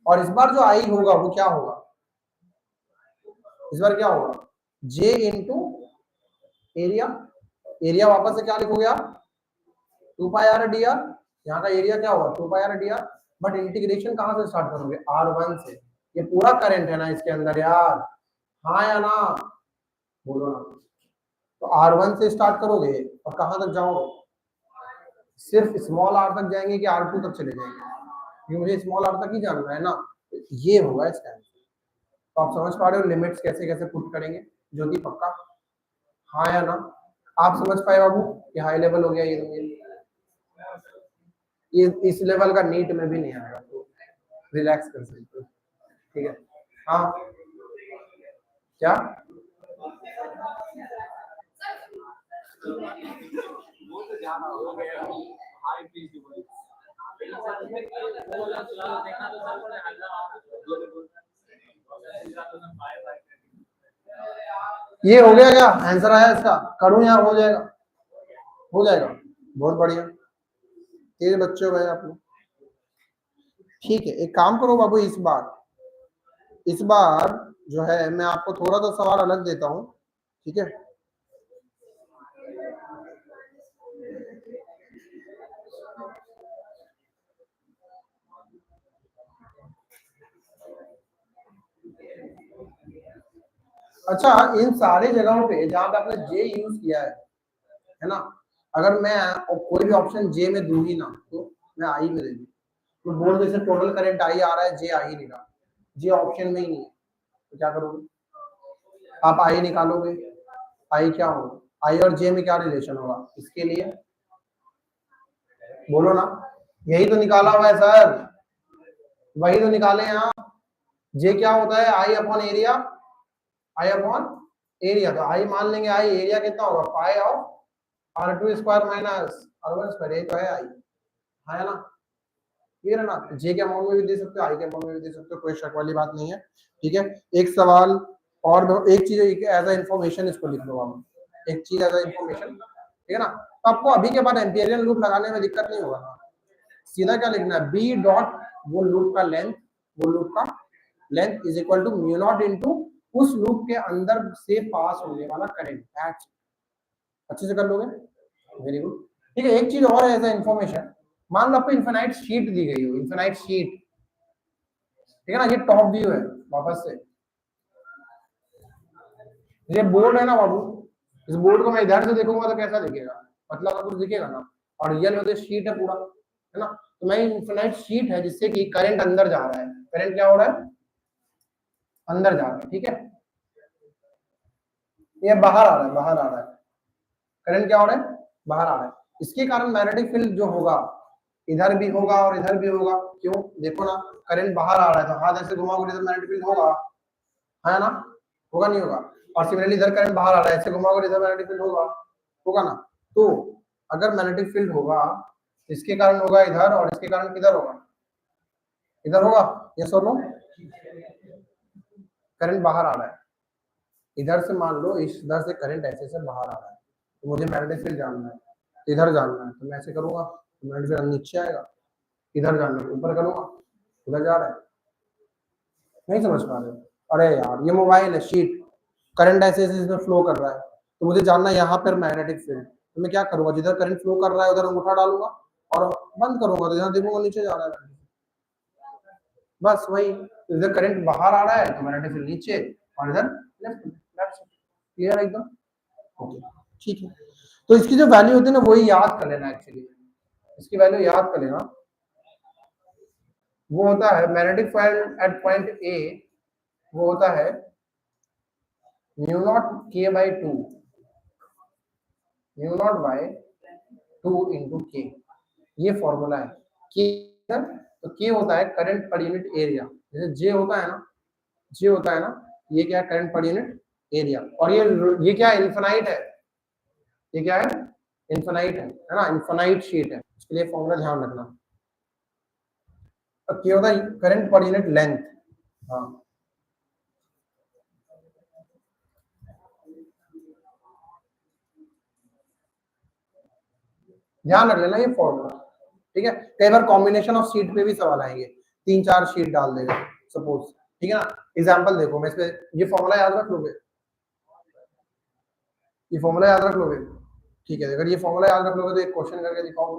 और इस बार जो i होगा वो क्या होगा, इस बार क्या होगा j इंटू एरिया। एरिया वापस से क्या लिखोगे आप 2 पाई r dr, यहाँ का एरिया क्या होगा 2 pi r dr, but integration कहां से स्टार्ट करोगे R1 से। ये पूरा करंट है ना इसके अंदर यार, हाँ या ना, बोलो ना। तो R1 से स्टार्ट करोगे और कहां तक जाओगे, सिर्फ स्मॉल r तक जाएंगे कि R2 तक चले जाएंगे, क्योंकि मुझे स्मॉल r तक ही जानना है ना। ये होगा इसका आंसर। तो आप समझ पा रहे हो लिमिट्स कैसे कैसे पुट करेंगे, ज्योति पक्का, हाँ या ना। आप समझ पाए बाबू कि हाई लेवल हो गया ये इस लेवल का नीट में भी नहीं आएगा, तो रिलैक्स कर सकते हो, ठीक है। हाँ क्या ये हो गया, क्या आंसर आया इसका, करूं या हो जाएगा, हो जाएगा, बहुत बढ़िया, तेज बच्चे हो गए आप लोग। ठीक है, एक काम करो बाबू, इस बार जो है मैं आपको थोड़ा सा सवाल अलग देता हूँ, ठीक है। अच्छा, इन सारी जगहों पे जहां पे आपने जे यूज किया है ना, अगर मैं कोई भी ऑप्शन जे में दूं ही ना, तो मैं आई में दे दूं, तो बोल दो इसे टोटल करंट आई आ रहा है, जे आ ही नहीं रहा, जे ऑप्शन में ही नहीं है, तो क्या करोगे आप, आई निकालोगे, आई क्या होगा, आई और जे में क्या रिलेशन होगा इसके लिए, बोलो ना, यही तो निकाला हुआ है सर, वही तो निकाले हैं आप। जे क्या होता है आई अपॉन एरिया, आई अपॉन एरिया, तो आई मान लेंगे, आई एरिया कितना होगा पाई of R2 square minus R1 square, ये तो है आई, है ना, ये है ना। जे के अमाउंट में भी दे सकते हो, आई के अमाउंट में भी दे सकते हो, कोई शक वाली बात नहीं है, ठीक है। एक सवाल और एक चीज एज अ इंफॉर्मेशन इसको लिख लो आप, एक चीज एज अ इंफॉर्मेशन, ठीक है ना। तो आपको अभी के बाद एम्पिरियल लूप लगाने में दिक्कत नहीं होगा ना, सीधा क्या लिखना है बी डॉट वो लूप का लेंथ, वो लूप का length is equal to mu not into उस लूप के अंदर से पास होने वाला करंट, अच्छे से कर लोगे, वेरी गुड। ठीक है, एक चीज और है एज अ इंफॉर्मेशन, मान लो आपको इनफिनाइट शीट दी गई हो, इनफिनाइट शीट, ठीक है ना, ये टॉप व्यू है, वापस से ये बोर्ड है ना बाबू, इस बोर्ड को मैं इधर से देखूंगा तो कैसा दिखेगा, मतलब कुछ दिखेगा ना, और रियल में तो शीट है पूरा, है ना। तो मैं इनफिनाइट शीट है जिससे कि करंट अंदर जा रहा है, करंट क्या हो रहा है अंदर जा रहा है, ठीक है, ये बाहर आ रहा है, बाहर आ रहा है, करंट क्या हो रहा है बाहर आ रहा है, इसके कारण मैग्नेटिक फील्ड जो होगा इधर भी होगा और इधर भी होगा, क्यों देखो ना, करंट बाहर आ रहा है तो हाथ ऐसे घुमाओगे इधर मैग्नेटिक फील्ड होगा, है ना, होगा नहीं होगा। और सिमिलरली इधर करंट बाहर आ रहा है, ऐसे घुमाओगे इधर मैग्नेटिक फील्ड होगा, होगा ना। तो अगर मैग्नेटिक फील्ड होगा इसके कारण होगा इधर, और इसके कारण किधर होगा इधर होगा, यस और नो, करंट बाहर आ रहा है, इधर से मान लो इस इधर से करंट ऐसे से बाहर आ रहा है, तो मुझे मैग्नेटिक फील्ड जानना है, इधर जानना है, तो मैं ऐसे करूंगा तो मैग्नेटिक फील्ड नीचे आएगा, इधर जानना है ऊपर करूंगा, उधर जा रहा है, नहीं समझ पा रहे हो। अरे यार ये मोबाइल है शीट, करंट ऐसे ऐसे इसमें फ्लो कर रहा है, तो मुझे जानना है यहाँ पर मैग्नेटिक फील्ड, तो मैं क्या करूंगा जिधर करंट फ्लो कर रहा है उधर अंगूठा डालूंगा और बंद करूंगा, तो जहाँ देखूंगा नीचे जा रहा है, बस वही, तो इधर करंट बाहर आ रहा है तो मैग्नेटिक फील्ड नीचे, और इधर लेफ्ट लेफ्ट, क्लियर है एकदम, ओके ठीक है। तो इसकी जो वैल्यू होती है ना वही याद कर लेना, एक्चुअली इसकी वैल्यू याद कर लेना, वो होता है magnetic field at point A, वो होता है म्यू नॉट के by two, mu not by two into के, ये फॉर्मूला है। के तो के होता है करंट पर यूनिट एरिया, जैसे जे होता है ना, जे होता है ना, ये क्या है करंट पर यूनिट एरिया, और ये क्या है इन्फिनाइट है, ये क्या है इन्फिनाइट है ना, इन्फिनाइट शीट है, इसके लिए फॉर्मूला ध्यान रखना। और के होता है करंट पर यूनिट लेंथ। हाँ ध्यान रख लेना ये फॉर्मूला, ठीक है। कई बार कॉम्बिनेशन ऑफ शीट पे भी सवाल आएंगे, 3-4 शीट डाल देगा सपोज, ठीक है ना। एग्जांपल देखो, मैं इसमें ये फॉर्मूला याद रख लोगे, ये फॉर्मूला याद रख लोगे, ठीक है। अगर ये फॉर्मूला याद रख लोगे तो एक क्वेश्चन करके दिखाओ।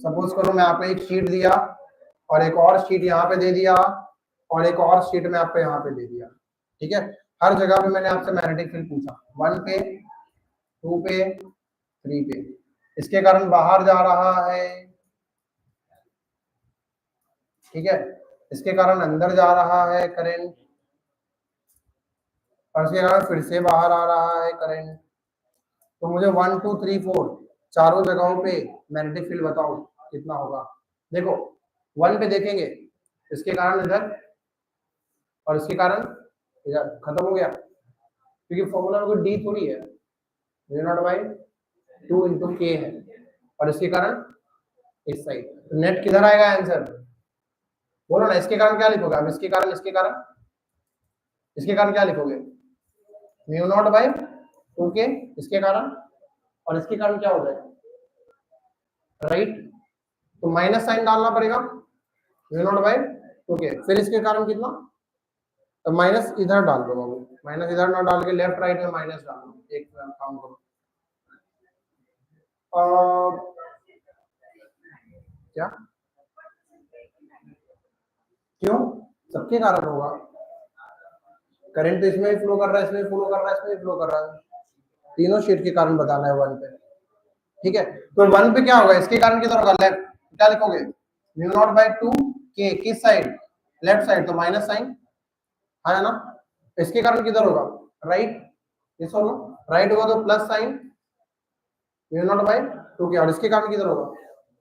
सपोज करो मैं आपको एक शीट दिया और एक और शीट यहाँ पे दे दिया और एक और शीट में आपको यहाँ पे दे दिया, ठीक है। हर जगह पे मैंने आपसे मैग्नेटिक फील्ड पूछा, 1 पे, 2 पे, 3 पे, इसके कारण बाहर जा रहा है, ठीक है, इसके कारण अंदर जा रहा है करंट, और इसके कारण फिर से बाहर आ रहा है करंट। तो मुझे 1 2 3 4 चारों जगहों पे मैग्नेटिक फील्ड बताओ कितना होगा। देखो 1 पे देखेंगे, इसके कारण इधर और इसके कारण इधर, खत्म हो गया, क्योंकि फॉर्मूला में कोई डी थोड़ी है, म्यू नॉट बाई 2 इंटू के है, और इसके कारण इस साइड, तो नेट किधर आएगा आंसर, बोलो ना। इसके कारण क्या लिखोगे अब, इसके कारण, इसके कारण, इसके कारण क्या लिखोगे, म्यू नॉट बाई 2 के, इसके कारण, और इसके कारण क्या हो जाएगा राइट, तो माइनस साइन डालना पड़ेगा, म्यू नॉट बाई 2 के, फिर इसके कारण कितना, तो माइनस इधर डाल दो बाबू, माइनस इधर ना डाल के लेफ्ट राइट में माइनस डाल दो, एक काम करो क्या, क्यों, सबके कारण होगा, करंट तो इसमें भी फ्लो कर रहा है, इसमें भी फ्लो कर रहा है, इसमें भी फ्लो कर रहा है, तीनों शीट के कारण बताना है 1 पे, ठीक है। तो 1 पे क्या होगा, इसके कारण किधर होगा, लेफ्ट, क्या लिखोगे, म्यू नॉट बाई 2 के, किस साइड, लेफ्ट साइड, तो माइनस साइन है ना, इसके कारण किधर होगा, राइट, ये सुनो, राइट होगा तो plus sign mu not by 2 के, और इसके कारण किधर होगा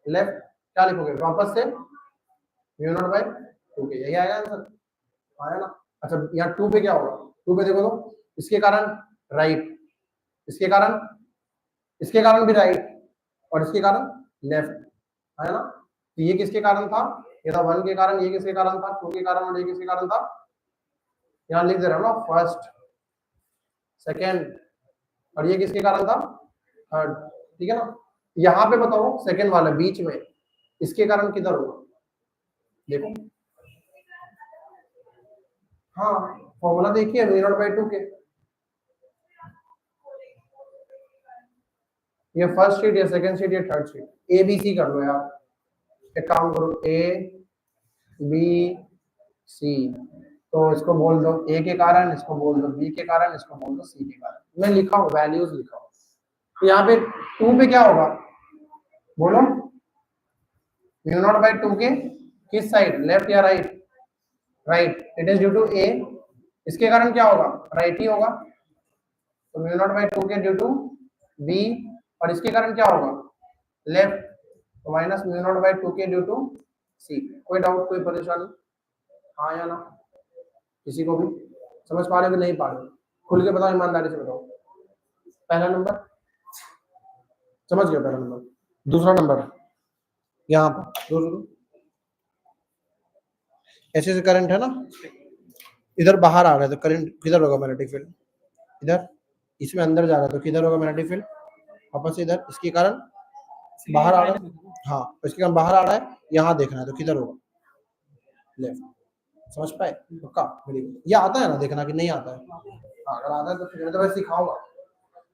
लेफ्ट, क्या लिखोगे वापस से म्यू नॉट बाई 2 के, यही आएगा आंसर, आया ना। अच्छा यहाँ 2 पे क्या होगा, 2 पे देखो तो इसके कारण राइट, इसके कारण, इसके कारण भी राइट, और इसके कारण लेफ्ट, है ना। तो ये किसके कारण था, ये था 1 के कारण, ये किसके कारण था 2 के कारण, और ये किसके कारण था, यहाँ लिख दे रहा हूँ ना, फर्स्ट, सेकेंड, और ये किसके कारण था, थर्ड, ठीक है ना। यहाँ पे बताओ सेकेंड वाला बीच में, इसके कारण किधर होगा, देखो, हाँ फॉर्मूला देखिए म्यू नॉट बाई 2 के, ये फर्स्ट शीट, या सेकंड शीट, या third sheet, A B C कर लो यार, एक काम करो, ए बी सी, तो इसको बोल दो ए के कारण, इसको बोल दो बी के कारण, इसको बोल दो सी के कारण, मैं लिखा हूँ वैल्यूज लिखा हूँ। तो यहाँ पे 2 पे क्या होगा, बोलो, म्यू नॉट बाई 2 के किस साइड, लेफ्ट या right, right, it is due to A, इसके कारण क्या होगा, राइट ही होगा, तो म्यू नॉट बाई 2 के ड्यू टू बी, और इसके कारण क्या होगा लेफ्ट, तो माइनस म्यू नॉट बाई 2 के ड्यू टू सी। कोई डाउट, कोई परेशानी, हाँ या ना, किसी को भी समझ पा रहे हो कि नहीं पा रहे हो, खुल के बताओ, ईमानदारी से बताओ। पहला नंबर समझ गया, पहला नंबर, दूसरा नंबर यहाँ पर ऐसे करंट है ना, इधर बाहर आ रहा है तो करंट किधर होगा, मैग्नेटिक फील्ड इधर, इसमें अंदर जा रहा है तो किधर होगा मैग्नेटिक फील्ड, वापस से इधर, इसके कारण बाहर आ रहा है, हाँ इसके कारण बाहर आ रहा है, यहाँ देखना है तो किधर होगा लेफ्ट, समझ पाए, पक्का, ये आता है ना देखना कि नहीं आता है, हाँ अगर आता है तो फिर मैं तो वैसे सिखाऊंगा।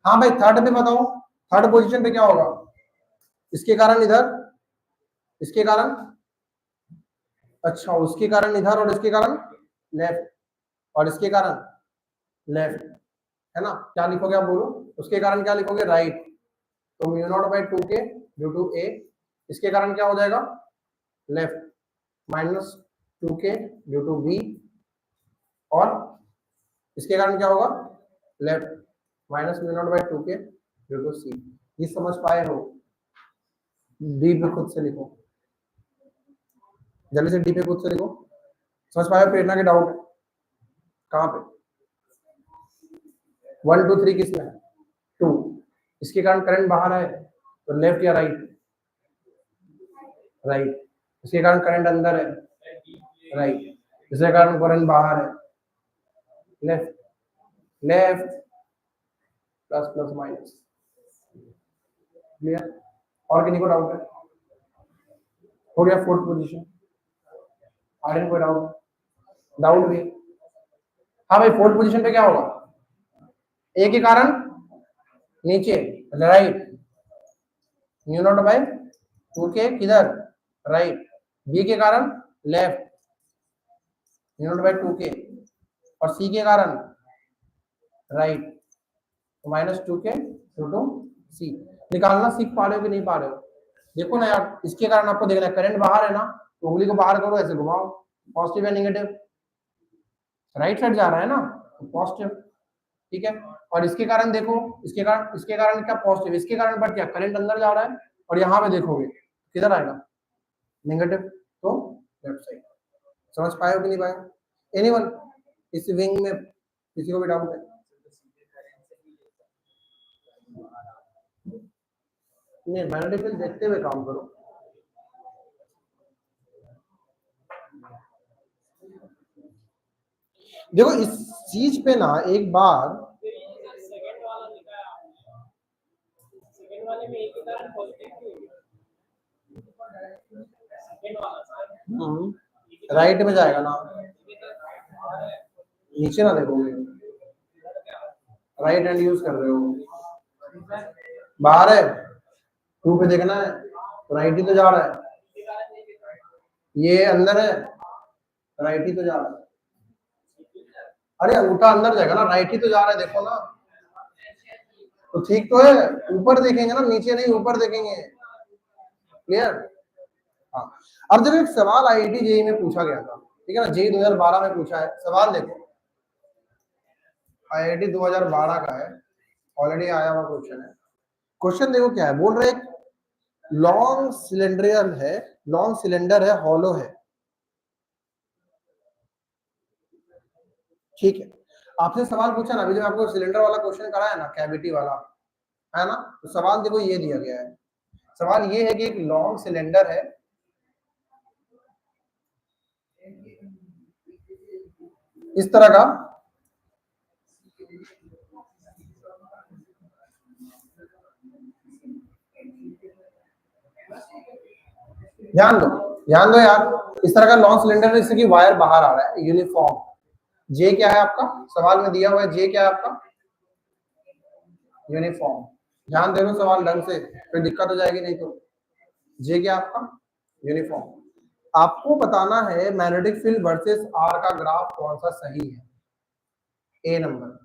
हाँ भाई थर्ड पे बताओ, थर्ड पोजीशन पे क्या होगा, इसके कारण इधर, इसके कारण, अच्छा उसके कारण इधर, और इसके कारण लेफ्ट, और इसके कारण लेफ्ट, है ना। क्या लिखोगे आप बोलो, उसके कारण क्या लिखोगे, राइट, तो म्यू नॉट बाई 2 के ड्यू टू ए, इसके कारण क्या हो जाएगा left, minus 2k due to B, और इसके कारण क्या होगा, left minus mu not by 2k due to C. ये समझ पाए हो? डी पे खुद से लिखो, जल्दी से डी पे खुद से लिखो। समझ पाए? प्रेरणा के डाउट कहाँ पे? 1 2 3 किसमें? 2। इसके कारण करंट बाहर है तो लेफ्ट या राइट? राइट। इसके कारण करंट अंदर है, राइट। इसके कारण करंट बाहर है, left. Left plus plus minus. Clear? और किसी को डाउट है? हो गया फोर्थ पोजीशन। आर्यन को डाउट? डाउट भी? हाँ भाई, फोर्थ पोजीशन पे क्या होगा? ए के कारण नीचे right, mu not by 2k किधर? राइट। बी के कारण left, mu not by 2k, और सी के कारण right, minus 2k to to C. निकालना सीख पा रहे हो कि नहीं पा रहे हो? देखो ना यार, इसके कारण आपको देखना है करंट बाहर है ना, तो उंगली को बाहर करो, ऐसे घुमाओ, पॉजिटिव या नेगेटिव? राइट साइड जा रहा है ना, तो पॉजिटिव। ठीक है। और इसके कारण देखो, इसके कारण क्या पॉजिटिव, इसके कारण पर क्या करंट अंदर जा रहा है, और यहाँ पे देखोगे किधर आएगा, नेगेटिव, तो लेफ्ट साइड। समझ पाए हो कि नहीं पाए? एनीवन इस विंग में किसी को भी डाउट है? नहीं, मैग्नेटिक फील्ड देखते हुए काम करो। देखो इस चीज पे ना एक बार राइट में जाएगा ना, नीचे ना देखोगे, राइट हैंड यूज कर रहे हो, बाहर है, टू पे देखना है, राइट ही तो जा रहा है, ये अंदर है, राइट ही तो जा रहा है। अरे अंगूठा अंदर जाएगा ना, राइट ही तो जा रहा है, देखो ना, तो ठीक तो है। ऊपर देखेंगे ना, नीचे नहीं, ऊपर देखेंगे। क्लियर? हाँ। अब देखो एक सवाल आईआईटी जेईई में पूछा गया था, ठीक है ना, जेईई 2012 में पूछा है सवाल। देखो आईआईटी 2012 का है, ऑलरेडी आया हुआ क्वेश्चन है। क्वेश्चन देखो क्या है, बोल रहे लॉन्ग सिलेंड्रियल है, लॉन्ग सिलेंडर है, हॉलो है, ठीक है। आपसे सवाल पूछा ना, अभी जब आपको सिलेंडर वाला क्वेश्चन कराया ना, कैविटी वाला, है ना, तो सवाल देखो ये दिया गया है। सवाल ये है कि एक लॉन्ग सिलेंडर है, इस तरह का, ध्यान दो, ध्यान दो यार, इस तरह का लॉन्ग सिलेंडर है जिससे कि वायर बाहर आ रहा है, यूनिफॉर्म। जे क्या है आपका, सवाल में दिया हुआ है, जे क्या है आपका, यूनिफॉर्म। ध्यान दे लो सवाल ढंग से, फिर दिक्कत हो जाएगी नहीं तो। जे क्या आपका, यूनिफॉर्म। आपको बताना है मैग्नेटिक फील्ड वर्सेस आर का ग्राफ कौन सा सही है। ए नंबर,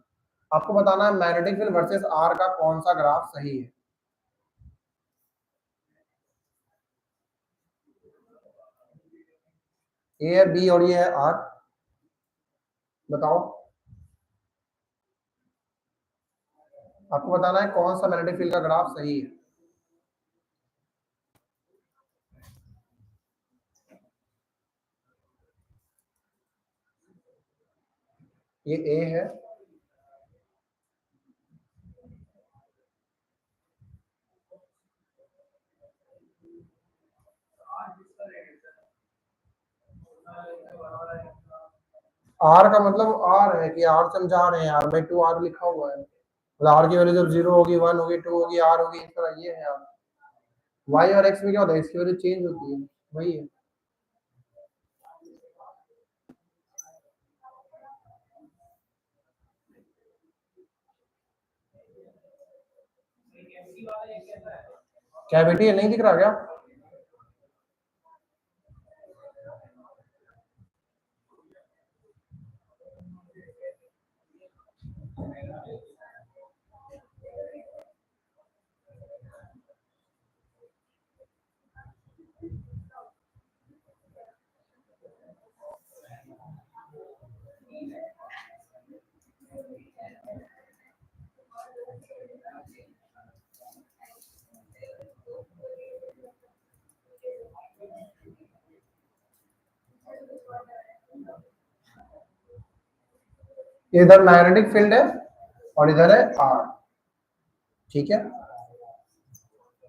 आपको बताना है मैग्नेटिक फील्ड वर्सेस आर का कौन सा ग्राफ सही है। ए है, बी और ये है आर, बताओ। आपको बताना है कौन सा मैग्नेटिक फील्ड का ग्राफ सही है। ये ए है, आर का मतलब आर है कि आर समझा रहे हैं, आर बाई 2 आर लिखा हुआ है, मतलब आर की वैल्यू जब 0 होगी, 1 होगी, 2 होगी, आर होगी, इस तरह ये है आर। वाई और एक्स में क्या होता है, इसकी वैल्यू चेंज होती है, वही है। कैविटी नहीं दिख रहा क्या? इधर मैग्नेटिक फील्ड है और इधर है आर, ठीक है,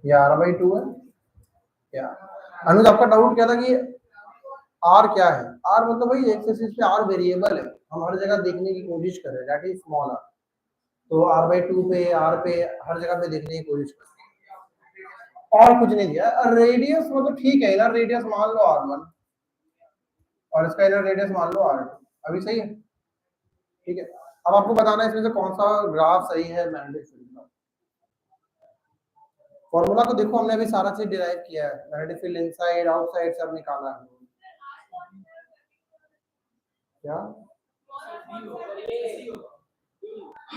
ये r/2 है। क्या अनुज आपका डाउट क्या था कि आर क्या है? आर मतलब भाई एक्स एक्सिस पे आर वेरिएबल है, हम हर जगह देखने की कोशिश कर रहे हैं, दैट इज स्मॉल आर। तो r/2 पे, आर पे, हर जगह पे देखने की कोशिश कर रहे हैं, और कुछ नहीं दिया। रेडियस मतलब ठीक है, इधर रेडियस मान लो r1 और इसका इधर रेडियस मान लो r2, अभी सही है, ठीक है। अब आपको बताना है इसमें से कौन सा ग्राफ सही है मैग्नेटिक फील्ड का। फॉर्मूला को देखो, हमने अभी सारा चीज डिराइव किया है, मैग्नेटिक फील्ड इनसाइड आउटसाइड सब निकाला है। क्या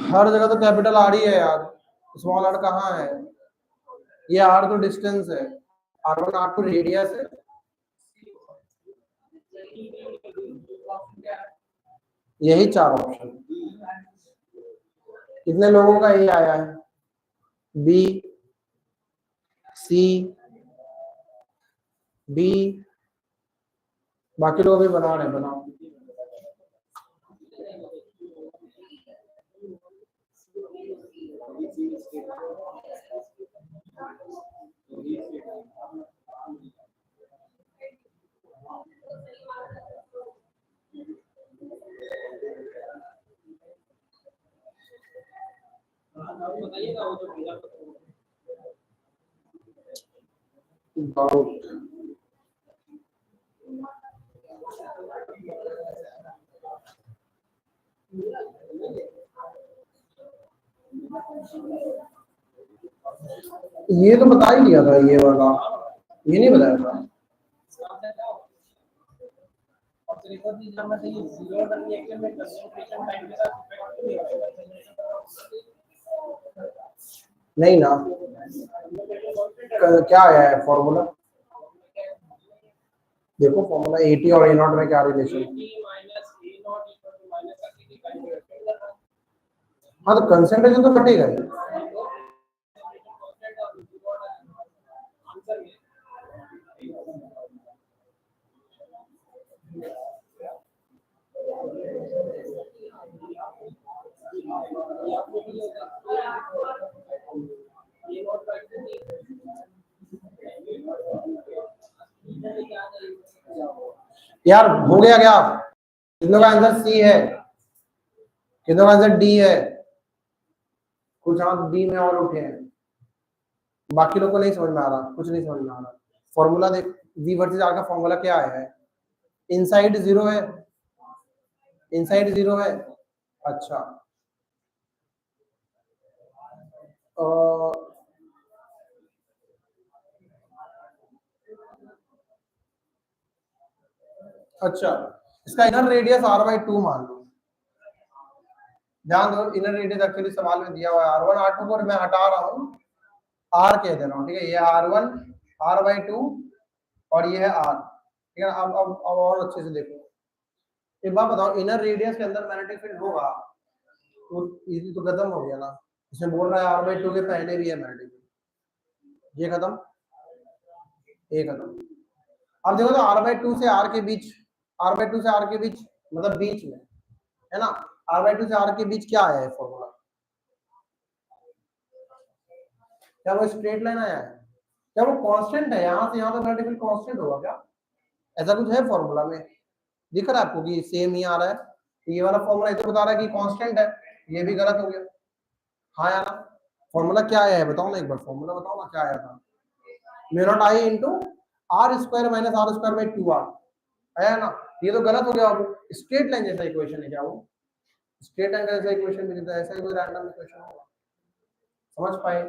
हर जगह तो कैपिटल आर ही है यार, स्मॉल आर कहाँ है? ये आर तो डिस्टेंस है, r1 r2 रेडियस है। यही चार ऑप्शन, कितने लोगों का ये आया है? बी, सी, डी, बाकी लोग भी बना रहे हैं, बनाओ। डाउट ये तो बता ही दिया था, ये वाला ये नहीं बताया था। नहीं ना, क्या आया है फॉर्मूला? देखो फॉर्मूला AT और A0 में क्या रिलेशन? हाँ तो कंसंट्रेशन तो घटेगा ही। यार हो गया क्या? कितनों का आंसर सी है, कितनों का आंसर डी है? कुछ हाथ डी में और उठे हैं, बाकी लोग को नहीं समझ में आ रहा, कुछ नहीं समझ में आ रहा। फॉर्मूला देख, वी वर्सेस आर का फॉर्मूला क्या आया है? इनसाइड जीरो है, इनसाइड जीरो है। अच्छा अच्छा, इसका इनर रेडियस r/2 मान लो। ध्यान दो, इनर रेडियस एक्चुअली सवाल में दिया हुआ है r1 r2 को मैं हटा रहा हूँ, r कह दे रहा हूँ, ठीक है। ये r1 r/2 और ये है r, ठीक है। अब और अच्छे से देखो, एक बात बताओ, इनर रेडियस के अंदर मैग्नेटिक फील्ड होगा तो इजी तो खत्म हो गया ना। इसमें बोल रहा है r/2 के पहले भी है मैग्नेटिक फील्ड, ये खत्म, ये खत्म। अब देखो तो r/2 से r के बीच, r/2 से r के बीच मतलब बीच में है ना, r/2 से r के बीच क्या आया है फॉर्मूला? क्या वो स्ट्रेट लाइन आया है? क्या वो कांस्टेंट है? यहाँ से यहाँ तक मैग्नेटिक फील्ड कांस्टेंट होगा क्या? ऐसा कुछ है फॉर्मूला में? दिख रहा है आपको कि सेम ही आ रहा है? तो ये वाला फॉर्मूला इधर बता रहा है कि कांस्टेंट है, ये भी गलत हो गया। हाँ या ना? फॉर्मूला क्या आया है बताओ ना, एक बार फॉर्मूला बताओ ना क्या आया था। Mu not I into r square minus r square by 2r आया ना? ये तो गलत हो गया। अब स्ट्रेट लाइन जैसा इक्वेशन है क्या वो? स्ट्रेट एंगल जैसा इक्वेशन भी देता है, ऐसा ही कोई रैंडम इक्वेशन होगा। समझ पाए?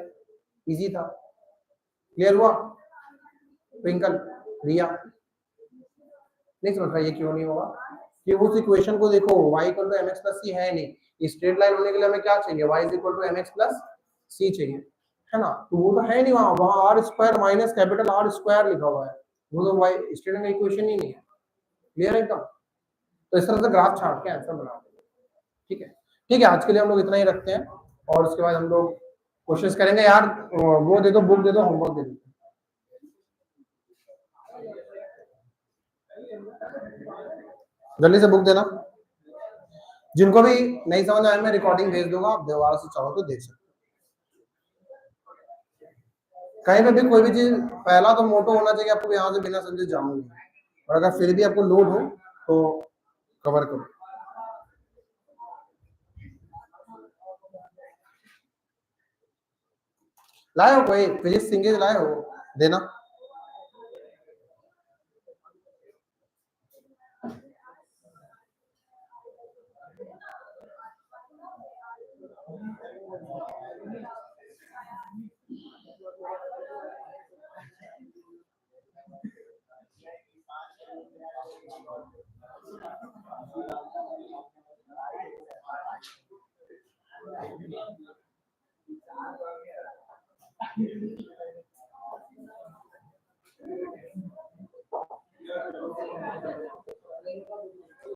इजी था, क्लियर हुआ? ट्विंकल, रिया नहीं समझ पाए ये क्यों नहीं होगा? कि उस इक्वेशन को देखो, y equal to mx plus c है नहीं, स्ट्रेट लाइन होने के लिए हमें क्या चाहिए? y is equal to mx plus c चाहिए, है ना? तो वो तो है नहीं वहां, वहां r square minus capital R square लिखा हुआ है, वो तो y स्ट्रेट लाइन का इक्वेशन ही नहीं है। क्लियर है एकदम? तो इस तरह से ग्राफ छाट के आंसर बना देंगे, ठीक है। ठीक है, आज के लिए हम लोग इतना ही रखते हैं, और उसके बाद हम लोग कोशिश करेंगे। यार वो दे दो, बुक दे दो, होमवर्क दे दो, जल्दी से बुक देना। जिनको भी नहीं समझ आए मैं रिकॉर्डिंग भेज दूंगा, आप दोबारा से चाहो तो देख सकते हो। कहीं पे भी कोई भी चीज, पहला तो मोटो होना चाहिए आपको, यहाँ से बिना समझे जाऊंगी, और अगर फिर भी आपको लोड हो तो कवर करो। लाए हो कोई फिजिक्स सिंगेज लाए हो, देना।